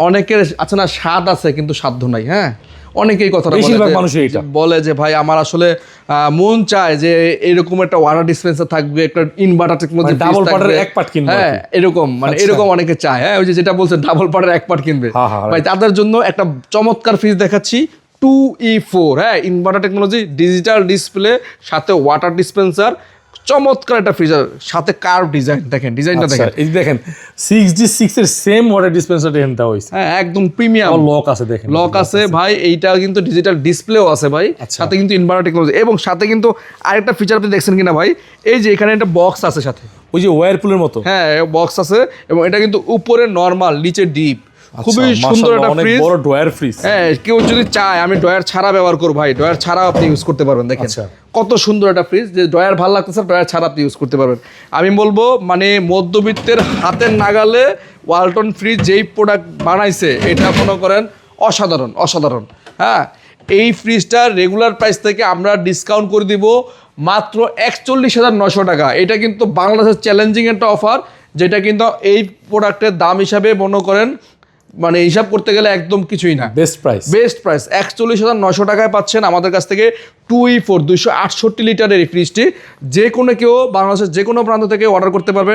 অনেকের আছে না স্বাদ আছে কিন্তু সাধ্য নাই। হ্যাঁ, অনেকেই কথাটা বেশিরভাগ মানুষই এটা বলে যে ভাই আমার আসলে মন চায় যে এরকম একটা ওয়াটার ডিসপেন্সার থাকবে, একটা ইনভার্টার টেকনোলজি, ডাবল পার্টের এক পার্ট কিনবে। হ্যাঁ, এরকম মানে এরকম অনেকে চায়। হ্যাঁ, ওই যে যেটা বলছে ডাবল পার্টের এক পার্ট কিনবে ভাই, তাদের জন্য একটা চমৎকার ফ্রিজ দেখাচ্ছি 2E4। হ্যাঁ, ইনভার্টার টেকনোলজি, ডিজিটাল ডিসপ্লে, সাথে ওয়াটার ডিসপেন্সার, চমৎকার একটা ফ্রিজার, সাথে কার্ভ ডিজাইন। দেখেন ডিজাইনটা দেখেন, এই দেখেন 6G6 এর সেম ওয়াটার ডিসপেন্সার দেখেন দেওয়া হইছে। হ্যাঁ, একদম প্রিমিয়াম লক আছে, দেখেন লক আছে ভাই। এইটা কিন্তু ডিজিটাল ডিসপ্লেও আছে ভাই, সাথে কিন্তু ইনভার্টার টেকনোলজি, এবং সাথে কিন্তু আরেকটা ফিচার আপনি দেখছেন কিনা ভাই, এই যে এখানে একটা বক্স আছে সাথে, ওই যে ওয়্যারপুলের মতো। হ্যাঁ, বক্স আছে, এবং এটা কিন্তু উপরে নরমাল, নিচে ডিপ। খুবই সুন্দর একটা ফ্রিজ, বড় ড্রয়ার ফ্রিজ। হ্যাঁ, কেউ যদি চায় আমি ড্রয়ার ছাড়া ব্যবহার করব ভাই, ড্রয়ার ছাড়া আপনি ইউজ করতে পারবেন। দেখেন কত সুন্দর একটা ফ্রিজ, যে ড্রয়ার ভালো লাগতেছে ড্রয়ার ছাড়া আপনি ইউজ করতে পারবেন। আমি বলবো মানে মধ্যবিত্তের হাতের নাগালে ওয়ালটন ফ্রিজ যেই প্রোডাক্ট বানাইছে, এটা মনে করেন অসাধারণ অসাধারণ। হ্যাঁ, এই ফ্রিজটার রেগুলার প্রাইস থেকে আমরা ডিসকাউন্ট করে দিব মাত্র 41,900 টাকা। এটা কিন্তু বাংলাদেশের চ্যালেঞ্জিং একটা অফার, যেটা কিন্তু এই প্রোডাক্টের দাম হিসাবে মনে করেন মানে হিসাব করতে গেলে একদম কিছুই না। বেস্ট প্রাইস 41,900 টাকায় পাচ্ছেন আমাদের কাছ থেকে 2E4 268 লিটারের এই ফ্রিজটি। যে কোনো কেউ বাংলাদেশের যে কোনো প্রান্ত থেকে অর্ডার করতে পারবেন।